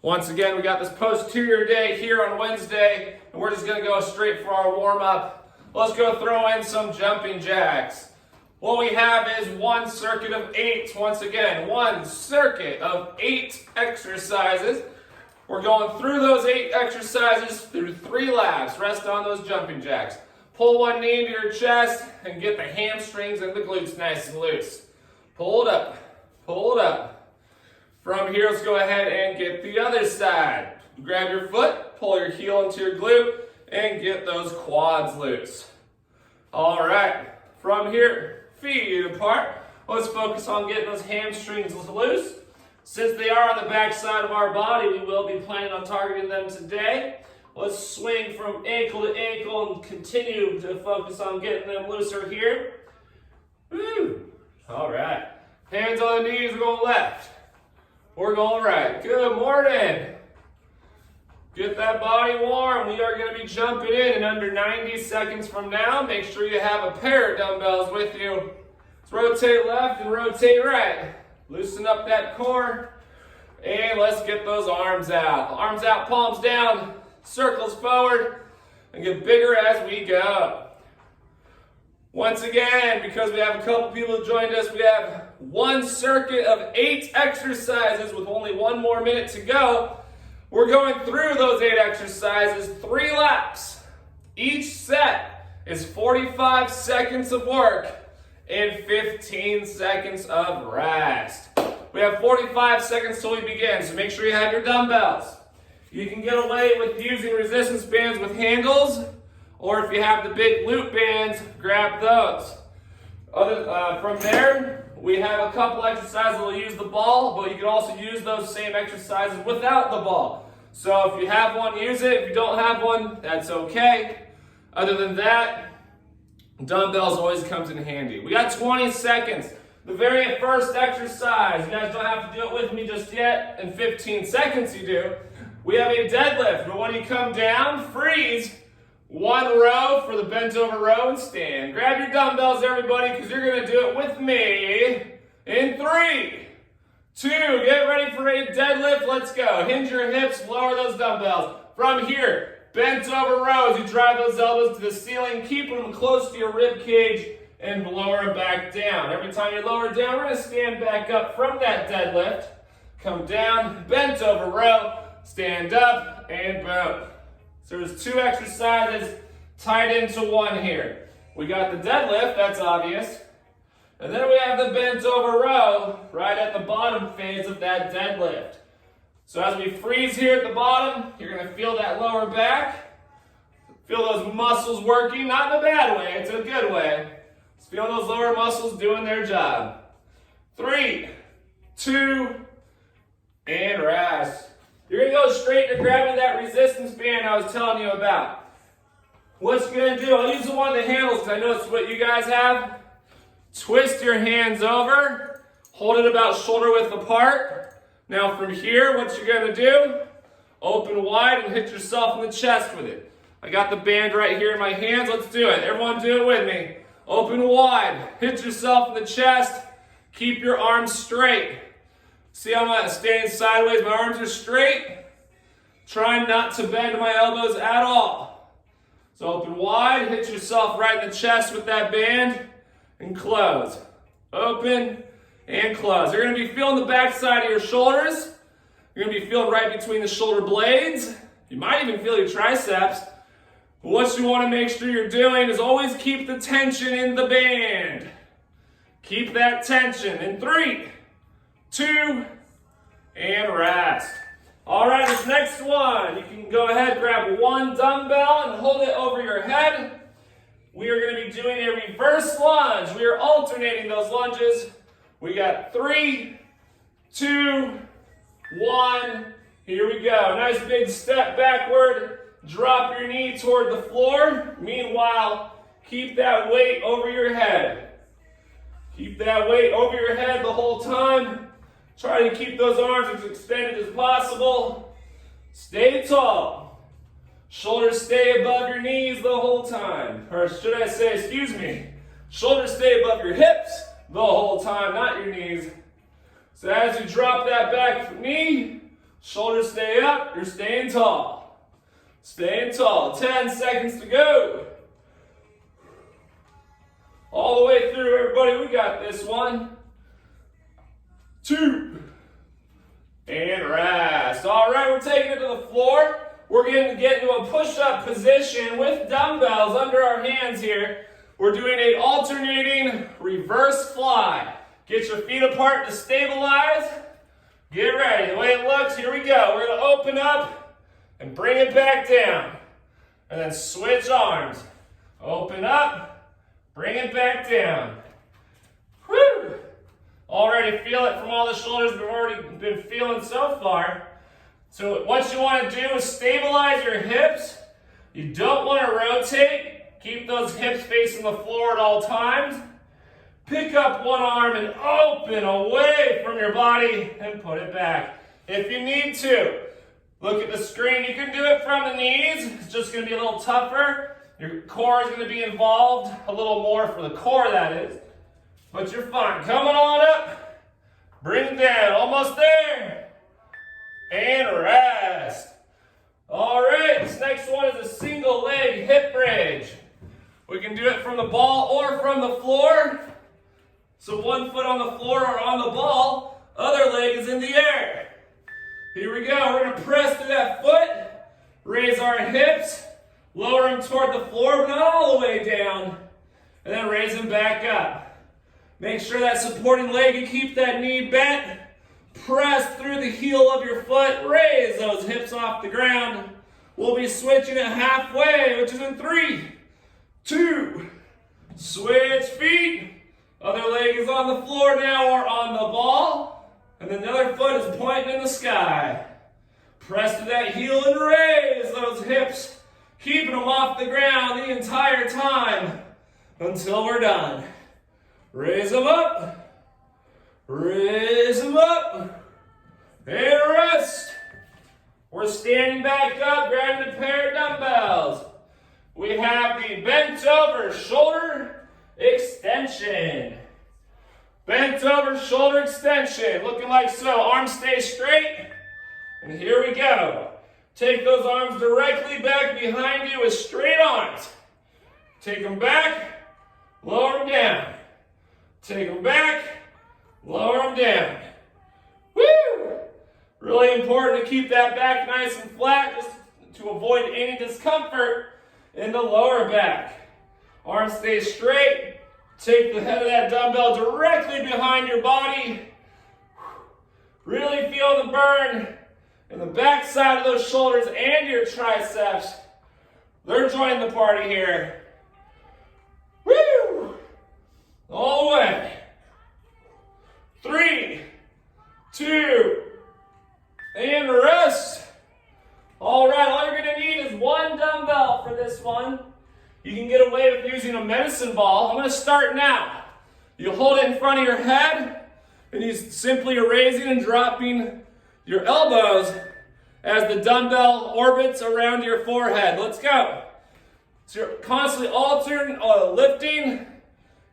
Once again, we got this posterior day here on Wednesday, and we're just going to go straight for our warm-up. Let's go throw in some jumping jacks. What we have is one circuit of 8. Once again, one circuit of 8 exercises. We're going through those 8 exercises through 3 laps. Rest on those jumping jacks. Pull one knee into your chest and get the hamstrings and the glutes nice and loose. Pull it up. Pull it up. From here, let's go ahead and get the other side. Grab your foot, pull your heel into your glute, and get those quads loose. All right. From here, feet apart. Let's focus on getting those hamstrings loose. Since they are on the back side of our body, we will be planning on targeting them today. Let's swing from ankle to ankle and continue to focus on getting them looser here. Woo. All right. Hands on the knees, we're going left. We're going right. Good morning. Get that body warm. We are going to be jumping in under 90 seconds from now. Make sure you have a pair of dumbbells with you. Let's rotate left and rotate right. Loosen up that core. And let's get those arms out. Arms out, palms down, circles forward, and get bigger as we go. Once again, because we have a couple people who joined us, we have one circuit of 8 exercises with only 1 more minute to go. We're going through those 8 exercises 3 laps. Each set is 45 seconds of work and 15 seconds of rest. We have 45 seconds till we begin, so make sure you have your dumbbells. You can get away with using resistance bands with handles, or if you have the big loop bands, grab those. From there, we have a couple exercises that will use the ball, but you can also use those same exercises without the ball. So if you have one, use it. If you don't have one, that's okay. Other than that, dumbbells always comes in handy. We got 20 seconds. The very first exercise, you guys don't have to do it with me just yet. In 15 seconds you do. We have a deadlift, but when you come down, freeze. 1 row for the bent over row and stand. Grab your dumbbells, everybody, because you're going to do it with me. In 3, 2, get ready for a deadlift. Let's go. Hinge your hips, lower those dumbbells. From here, bent over rows. You drive those elbows to the ceiling, keep them close to your rib cage, and lower them back down. Every time you lower down, we're going to stand back up from that deadlift. Come down, bent over row, stand up, and boom. So there's 2 exercises tied into one here. We got the deadlift, that's obvious. And then we have the bent over row right at the bottom phase of that deadlift. So as we freeze here at the bottom, you're going to feel that lower back. Feel those muscles working, not in a bad way, it's a good way. Just feel those lower muscles doing their job. 3, 2, and rest. You're going to go straight to grabbing that resistance band I was telling you about. What you're going to do, I'll use the one of the handles because I know it's what you guys have. Twist your hands over. Hold it about shoulder width apart. Now from here, what you're going to do, open wide and hit yourself in the chest with it. I got the band right here in my hands. Let's do it. Everyone do it with me. Open wide. Hit yourself in the chest. Keep your arms straight. See how I'm standing sideways, my arms are straight. Trying not to bend my elbows at all. So open wide, hit yourself right in the chest with that band, and close. Open and close. You're going to be feeling the back side of your shoulders. You're going to be feeling right between the shoulder blades. You might even feel your triceps. But what you want to make sure you're doing is always keep the tension in the band. Keep that tension. In 3, 2, and rest. All right, this next one, you can go ahead, grab 1 dumbbell and hold it over your head. We are going to be doing a reverse lunge. We are alternating those lunges. We got 3, 2, 1. Here we go. Nice big step backward. Drop your knee toward the floor. Meanwhile, keep that weight over your head. Keep that weight over your head the whole time. Try to keep those arms as extended as possible. Stay tall. Shoulders stay above your knees the whole time. Or should I say, excuse me, shoulders stay above your hips the whole time, not your knees. So as you drop that back knee, Shoulders stay up, you're staying tall. Staying tall. 10 seconds to go. All the way through, everybody, we got this. 1, 2, and rest. All right, we're taking it to the floor. We're going to get into a push-up position with dumbbells under our hands here. We're doing an alternating reverse fly. Get your feet apart to stabilize. Get ready. The way it looks, here we go. We're going to open up and bring it back down. And then switch arms. Open up, bring it back down. Whew! Already feel it from all the shoulders we've already been feeling so far. So what you want to do is stabilize your hips. You don't want to rotate. Keep those hips facing the floor at all times. Pick up one arm and open away from your body and put it back. If you need to, look at the screen. You can do it from the knees. It's just going to be a little tougher. Your core is going to be involved a little more for the core, that is. But you're fine. Coming on up. Bring it down. Almost there. And rest. All right, this next one is a single leg hip bridge. We can do it from the ball or from the floor. So one foot on the floor or on the ball, other leg is in the air. Here we go. We're going to press to that foot, raise our hips, lower them toward the floor, but not all the way down, and then raise them back up. Make sure that supporting leg, you keep that knee bent. Press through the heel of your foot. Raise those hips off the ground. We'll be switching it halfway, which is in 3, 2. Switch feet. Other leg is on the floor now or on the ball. And then the other foot is pointing in the sky. Press to that heel and raise those hips. Keeping them off the ground the entire time until we're done. Raise them up. Raise them up, and rest. We're standing back up, grabbing a pair of dumbbells. We have the bent over shoulder extension. Bent over shoulder extension, looking like so. Arms stay straight, and here we go. Take those arms directly back behind you with straight arms. Take them back, lower them down. Take them back, lower them down. Woo! Really important to keep that back nice and flat just to avoid any discomfort in the lower back. Arms stay straight. Take the head of that dumbbell directly behind your body. Really feel the burn in the back side of those shoulders and your triceps. They're joining the party here. Woo! All the way. 3, 2, and rest. All right, all you're going to need is one dumbbell for this one. You can get away with using a medicine ball. I'm going to start now. You hold it in front of your head, and you simply are raising and dropping your elbows as the dumbbell orbits around your forehead. Let's go. So you're constantly alternating, lifting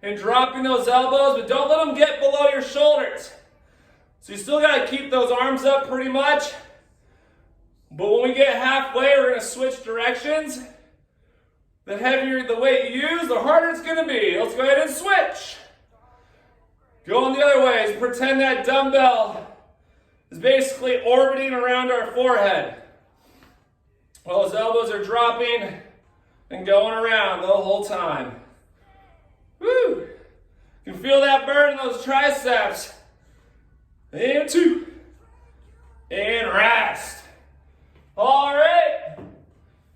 and dropping those elbows, but don't let them get below your shoulders. So you still got to keep those arms up pretty much. But when we get halfway, we're going to switch directions. The heavier the weight you use, the harder it's going to be. Let's go ahead and switch. Going the other way. Pretend that dumbbell is basically orbiting around our forehead. Well, those elbows are dropping and going around the whole time. Woo! You can feel that burn in those triceps. And 2. And rest. All right.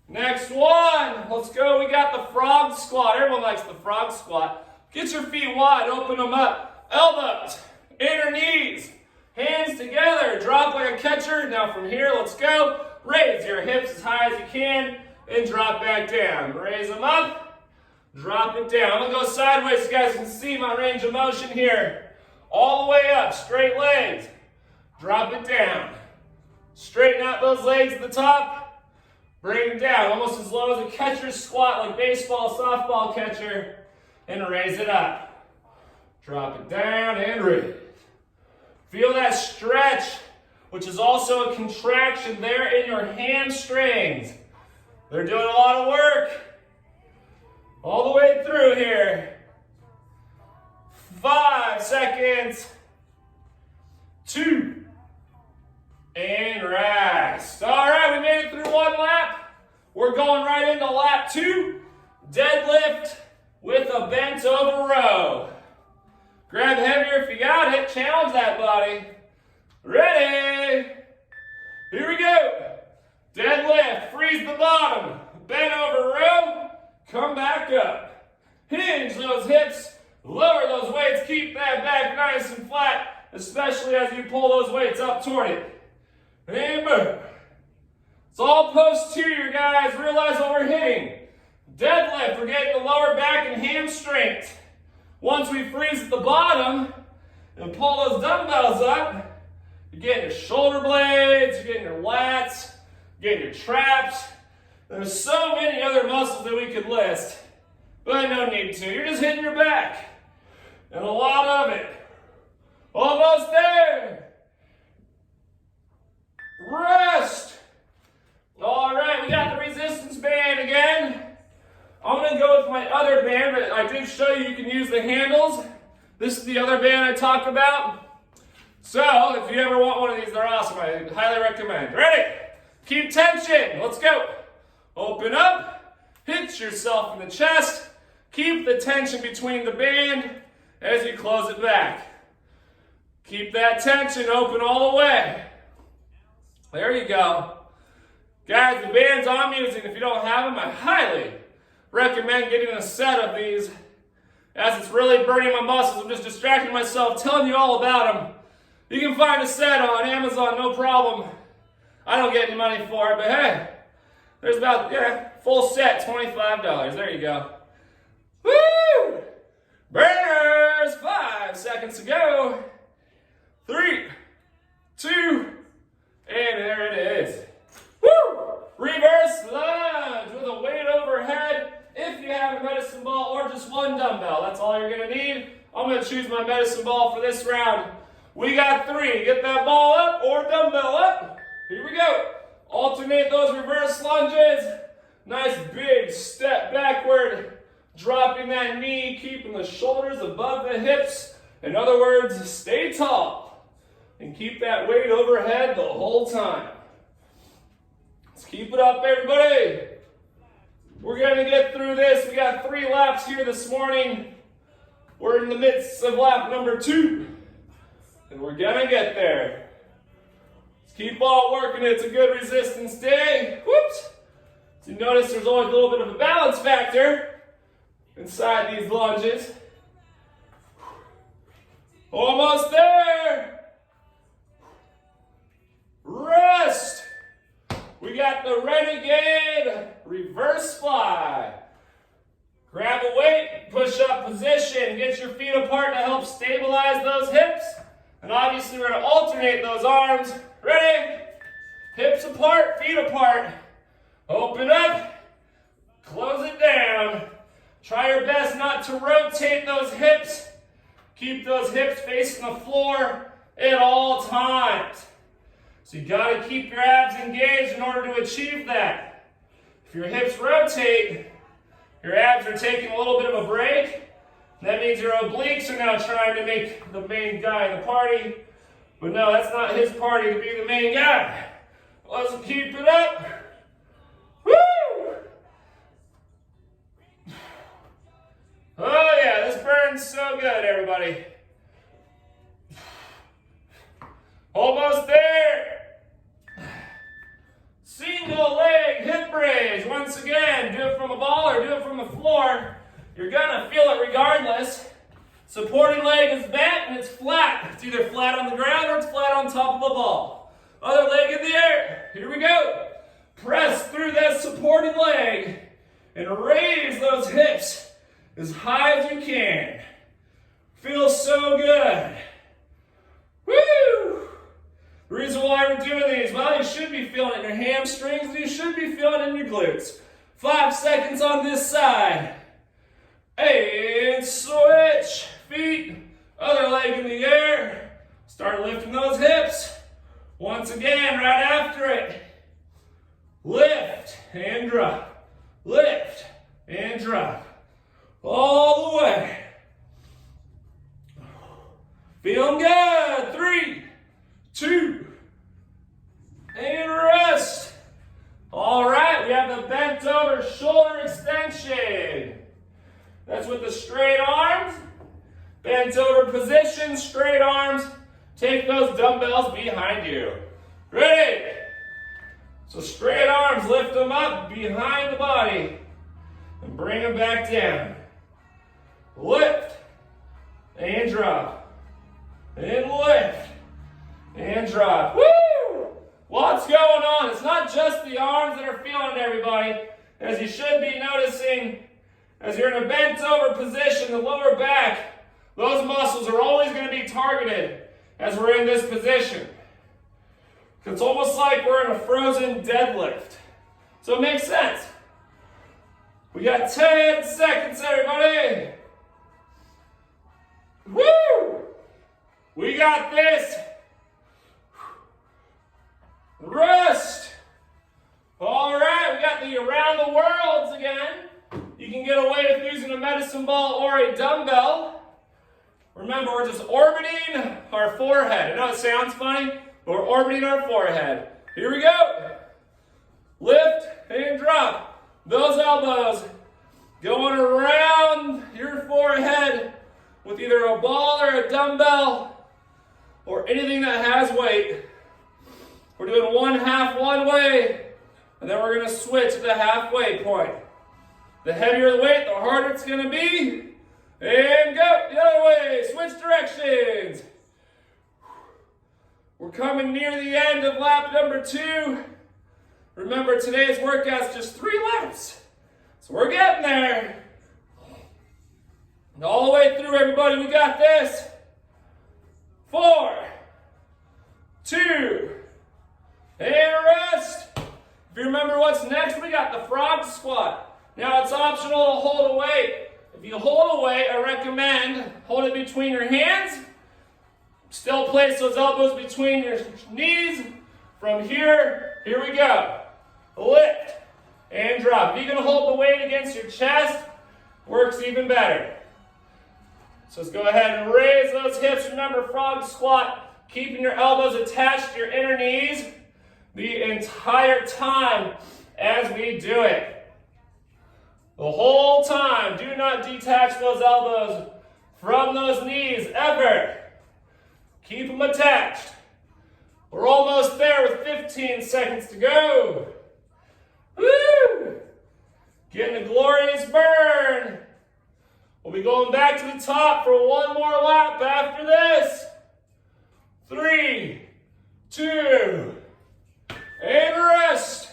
Next one. Let's go. We got the frog squat. Everyone likes the frog squat. Get your feet wide. Open them up. Elbows. Inner knees. Hands together. Drop like a catcher. Now from here, let's go. Raise your hips as high as you can. And drop back down. Raise them up. Drop it down. I'm going to go sideways so you guys can see my range of motion here. All the way up. Straight legs. Drop it down. Straighten out those legs at the top. Bring them down. Almost as low as a catcher's squat, like baseball, softball catcher. And raise it up. Drop it down and raise. Feel that stretch which is also a contraction there in your hamstrings. They're doing a lot of work all the way through here. 5 seconds. 2. And rest. All right, we made it through one lap. We're going right into lap 2. Deadlift with a bent over row. Grab heavier if you got it. Challenge that body. Ready? Here we go. Deadlift, freeze the bottom. Bent over row, come back up. Hinge those hips, lower those weights, keep that back nice and flat, especially as you pull those weights up toward it. And boom. It's all posterior, guys. Realize what we're hitting. Deadlift, we're getting the lower back and hamstrings. Once we freeze at the bottom and pull those dumbbells up, you're getting your shoulder blades, you're getting your lats, you're getting your traps. There's so many other muscles that we could list, but no need to. You're just hitting your back. And a lot of it. Almost there. Rest. All right, we got the resistance band again. I'm going to go with my other band, but I did show you can use the handles. This is the other band I talked about. So, if you ever want one of these, they're awesome. I highly recommend. Ready? Keep tension. Let's go. Open up. Hit yourself in the chest. Keep the tension between the band as you close it back. Keep that tension open all the way. There you go. Guys, the bands I'm using, if you don't have them, I highly recommend getting a set of these, as it's really burning my muscles. I'm just distracting myself, telling you all about them. You can find a set on Amazon, no problem. I don't get any money for it, but hey, there's about, full set, $25. There you go. Woo! Burners, 5 seconds to go. 3, 2, and there it is. Woo! Reverse lunge with a weight overhead. If you have a medicine ball or just one dumbbell, that's all you're going to need. I'm going to choose my medicine ball for this round. We got 3. Get that ball up or dumbbell up. Here we go. Alternate those reverse lunges. Nice big step backward. Dropping that knee, keeping the shoulders above the hips. In other words, stay tall. And keep that weight overhead the whole time. Let's keep it up, everybody. We're going to get through this. We got 3 laps here this morning. We're in the midst of lap number 2. And we're going to get there. Let's keep on working. It's a good resistance day. Whoops. So you notice there's always a little bit of a balance factor inside these lunges. Almost there. Rest. We got the Renegade reverse fly. Grab a weight, push up position, get your feet apart to help stabilize those hips. And obviously we're going to alternate those arms. Ready? Hips apart, feet apart. Open up, close it down. Try your best not to rotate those hips. Keep those hips facing the floor at all times. So you got to keep your abs engaged in order to achieve that. If your hips rotate, your abs are taking a little bit of a break. That means your obliques are now trying to make the main guy in the party. But no, that's not his party to be the main guy. Let's keep it up. Woo! Oh yeah, this burns so good, everybody. Almost there. Single leg hip raise. Once again, do it from a ball or do it from the floor. You're gonna feel it regardless. Supporting leg is bent and it's flat. It's either flat on the ground or it's flat on top of the ball. Other leg in the air. Here we go. Press through that supporting leg and raise those hips as high as you can. Feels so good. Woo! The reason why we're doing these, well, you should be feeling it in your hamstrings and you should be feeling it in your glutes. 5 seconds on this side. And switch. Feet, other leg in the air. Start lifting those hips. Once again, right after it. Lift and drop. Lift and drop. All the way. Feeling good. 3, 2, and rest. All right, we have the bent over shoulder extension. That's with the straight arms. Bent over position, straight arms. Take those dumbbells behind you. Ready? So straight arms, lift them up behind the body and bring them back down. Lift and drop. And lift and drop. Woo! Lots going on. It's not just the arms that are feeling it, everybody. As you should be noticing, as you're in a bent over position, the lower back, those muscles are always going to be targeted as we're in this position. It's almost like we're in a frozen deadlift. So it makes sense. We got 10 seconds, everybody. Woo! We got this. Rest. All right, we got the around the worlds again. You can get away with using a medicine ball or a dumbbell. Remember, we're just orbiting our forehead. I know it sounds funny, but we're orbiting our forehead. Here we go. Lift and drop. Those elbows going around your forehead with either a ball or a dumbbell or anything that has weight. We're doing one half one way, and then we're going to switch to the halfway point. The heavier the weight, the harder it's going to be. And go the other way. Switch directions. We're coming near the end of lap number 2. Remember, today's workout's just 3 laps. So we're getting there. And all the way through, everybody, we got this. 4, 2, and rest. If you remember what's next, we got the frog squat. Now, it's optional to hold a weight. If you hold a weight, I recommend hold it between your hands. Still place those elbows between your knees. From here we go. Lift and drop. If you can hold the weight against your chest, works even better. So let's go ahead and raise those hips. Remember, frog squat, keeping your elbows attached to your inner knees the entire time as we do it. The whole time. Do not detach those elbows from those knees ever. Keep them attached. We're almost there with 15 seconds to go. Woo! Getting a glorious burn. We'll be going back to the top for one more lap after this. 3, 2, and rest.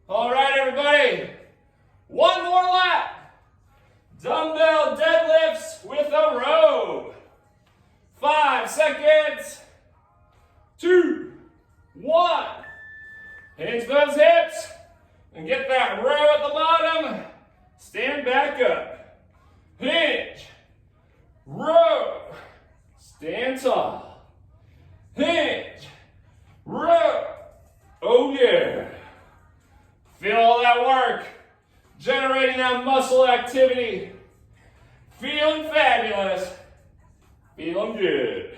All right, everybody. One more lap. Dumbbell deadlifts with a row. 5 seconds. 2, 1. Hinge those hips and get that row at the bottom. Stand back up. Hinge. Row. Stand tall. Hinge. Row. Oh yeah. Feel all that work. Generating that muscle activity. Feeling fabulous. Feeling good.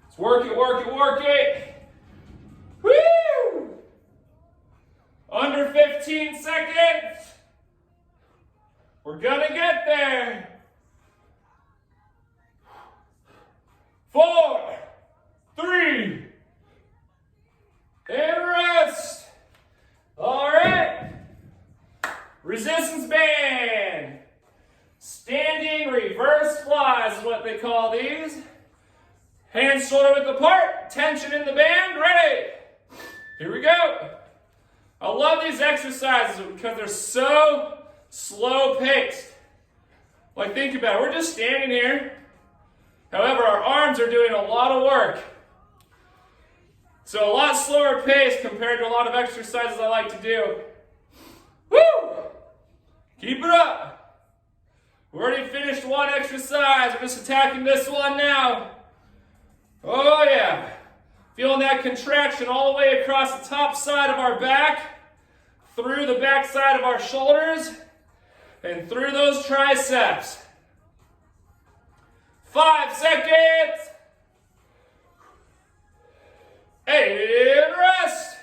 Let's work it, work it, work it. Woo! Under 15 seconds. We're gonna get there. 4, 3, and rest. All right. Resistance band. Standing reverse flies is what they call these. Hands shoulder width apart. Tension in the band. Ready. Here we go. I love these exercises because they're so slow paced. Like, think about it. We're just standing here. However, our arms are doing a lot of work. So a lot slower pace compared to a lot of exercises I like to do. Woo! Keep it up. We already finished one exercise. We're just attacking this one now. Oh yeah. Feeling that contraction all the way across the top side of our back, through the back side of our shoulders, and through those triceps. 5 seconds. And rest.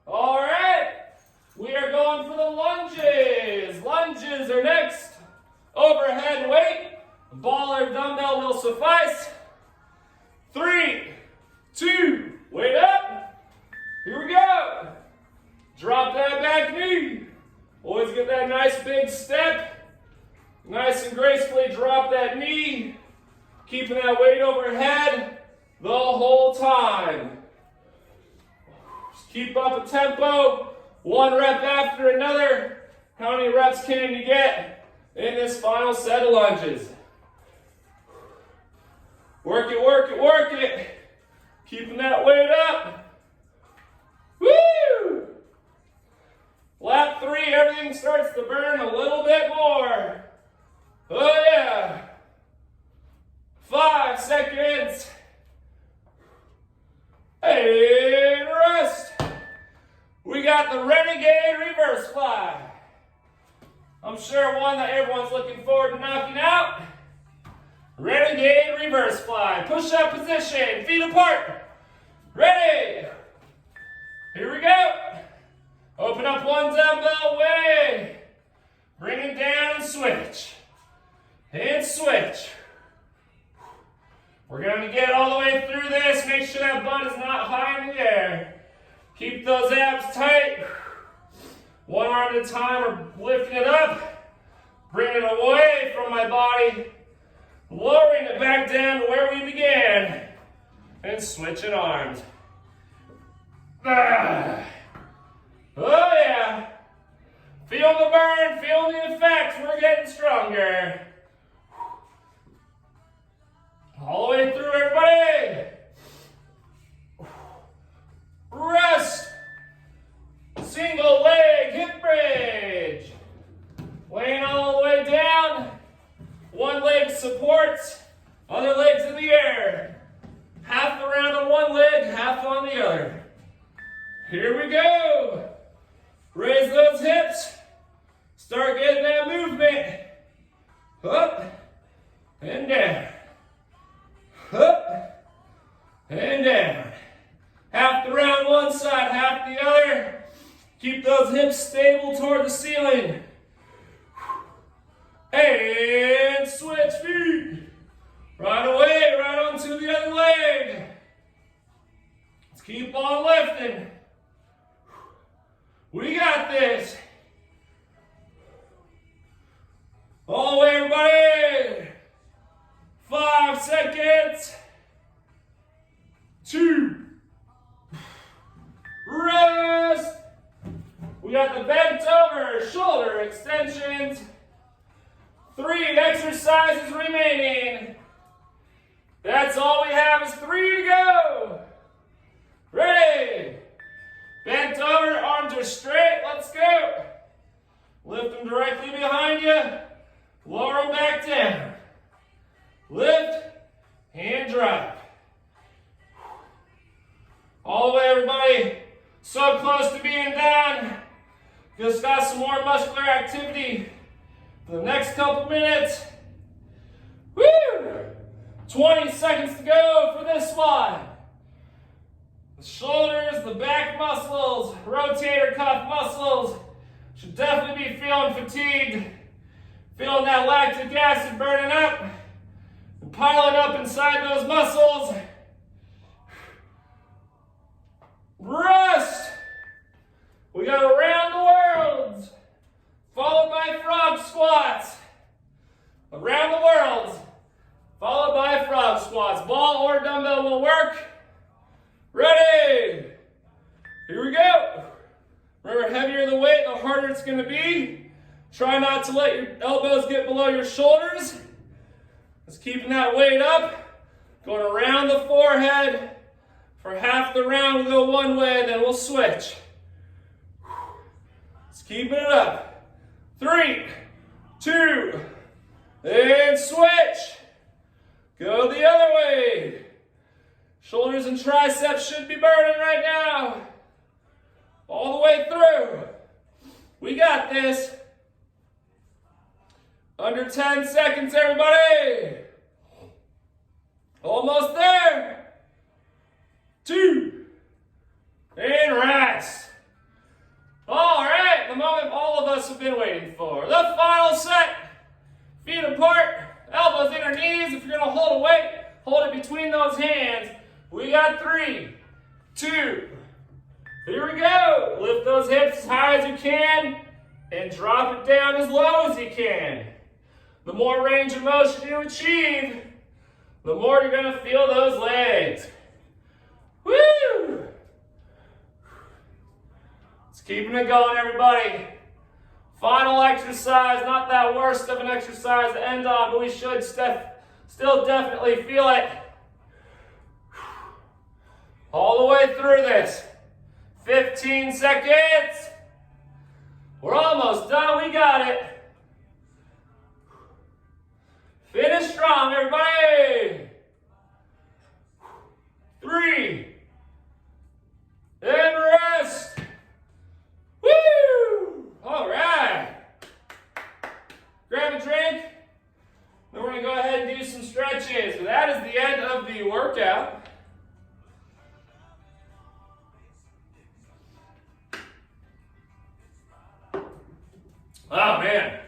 All right. We are going for the lunges. Lunges are next. Overhead weight. Ball or dumbbell will suffice. 3, 2, weight up. Here we go. Drop that back knee. Always get that nice big step. Nice and gracefully drop that knee. Keeping that weight overhead the whole time. Just keep up a tempo. 1 rep after another. How many reps can you get in this final set of lunges? Work it, work it, work it. Keeping that weight up. Woo! Lap 3, everything starts to burn a little bit more. Oh yeah. 5 seconds. And rest. We got the Renegade Reverse Fly. I'm sure one that everyone's looking forward to knocking out. Renegade Reverse Fly. Push up position, feet apart. Ready. Here we go. Open up one dumbbell way. Bring it down and switch. And switch. We're going to get all the way through this. Make sure that butt is not high in the air. Keep those abs tight. 1 arm at a time, we're lifting it up. Bring it away from my body. Lowering it back down to where we began. And switching arms. Ah. Oh yeah. Feel the burn, feel the effects. We're getting stronger. All the way through, everybody. Rest. Single leg hip bridge. Laying all the way down. 1 leg supports, other leg's in the air. Half around on 1 leg, half on the other. Here we go. Raise those hips. Start getting that movement. Up and down. Up and down. Half the round one side, half the other. Keep those hips stable toward the ceiling. And switch feet. Right away, right onto the other leg. Let's keep on lifting. We got this. All the way, everybody. 5 seconds. 2. Rest. We got the bent over shoulder extensions. 3 exercises remaining. That's all we have is 3 to go. Ready? Bent over, arms are straight. Let's go. Lift them directly behind you. Lower them back down. Lift and drop. All the way, everybody. So close to being done. Just got some more muscular activity for the next couple minutes. Woo! 20 seconds to go for this one. The shoulders, the back muscles, rotator cuff muscles should definitely be feeling fatigued. Feeling that lactic acid burning up and piling up inside those muscles. Rest. We got around the world, followed by frog squats. Around the world, followed by frog squats. Ball or dumbbell will work. Ready? Here we go. Remember, heavier the weight, the harder it's going to be. Try not to let your elbows get below your shoulders. Just keeping that weight up. Going around the forehead. For half the round, we'll go one way, then we'll switch. Just keeping it up. 3, 2, and switch. Go the other way. Shoulders and triceps should be burning right now. All the way through. We got this. Under 10 seconds, everybody. Almost there. 2. And rest. All right, the moment all of us have been waiting for. The final set. Feet apart, elbows in our knees. If you're gonna hold a weight, hold it between those hands. We got 3, 2. Here we go. Lift those hips as high as you can and drop it down as low as you can. The more range of motion you achieve, the more you're gonna feel those legs. Woo! Let's keep it going, everybody. Final exercise, not that worst of an exercise to end on, but we should still definitely feel it. All the way through this. 15 seconds. We're almost done. We got it. Finish strong, everybody. 3. And rest. Woo! All right. Grab a drink. Then we're going to go ahead and do some stretches. So that is the end of the workout. Oh man,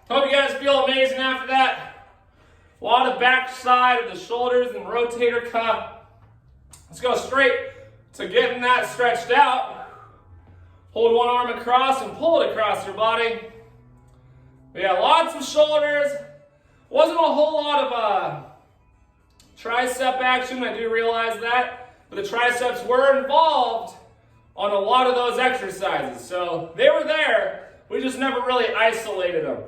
hope you guys feel amazing after that. A lot of back side of the shoulders and rotator cuff. Let's go straight to getting that stretched out. Hold one arm across and pull it across your body. We got lots of shoulders. Wasn't a whole lot of tricep action, I do realize that. But the triceps were involved on a lot of those exercises. So they were there. We just never really isolated them.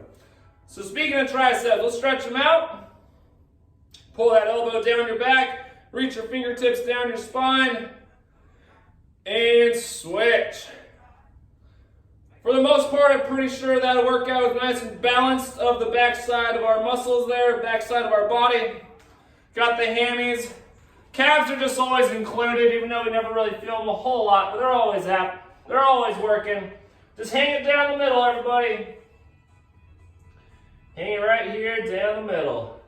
So speaking of triceps, let's stretch them out. Pull that elbow down your back. Reach your fingertips down your spine. And switch. For the most part, I'm pretty sure that'll work out with nice and balanced of the back side of our muscles there, back side of our body. Got the hammies. Calves are just always included, even though we never really feel them a whole lot, but they're always happy. They're always working. Just hang it down the middle, everybody. Hang it right here down the middle.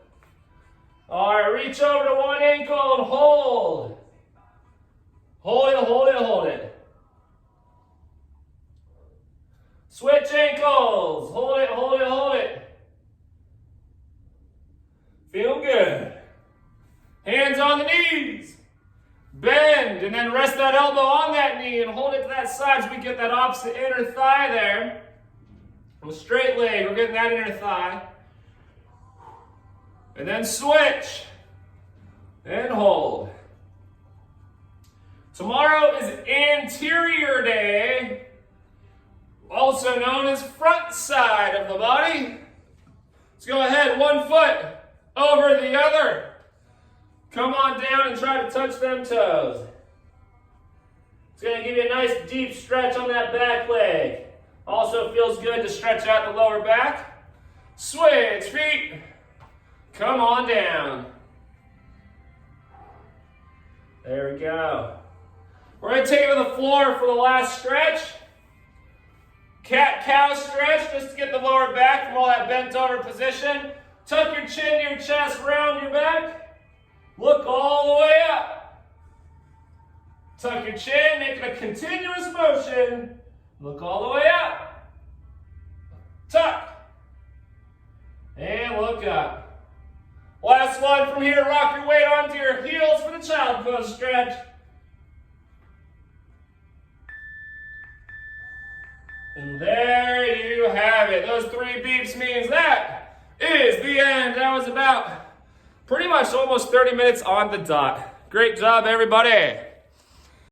All right, reach over to one ankle and hold. Hold it, hold it, hold it. Switch ankles. Hold it, hold it, hold it. Feel good. Hands on the knees. Bend, and then rest that elbow on that knee and hold it to that side so we get that opposite inner thigh there. From a straight leg, we're getting that inner thigh. And then switch. And hold. Tomorrow is Anterior Day, also known as front side of the body. Let's go ahead, one foot over the other. Come on down and try to touch them toes. It's going to give you a nice deep stretch on that back leg. Also feels good to stretch out the lower back. Switch feet. Come on down. There we go. We're going to take it to the floor for the last stretch. Cat-cow stretch just to get the lower back from all that bent over position. Tuck your chin to your chest, round your back. Look all the way up. Tuck your chin, make it a continuous motion. Look all the way up. Tuck. And look up. Last one from here, rock your weight onto your heels for the child pose stretch. And there you have it. Those 3 beeps means that is the end. That was about pretty much almost 30 minutes on the dot. Great job, everybody.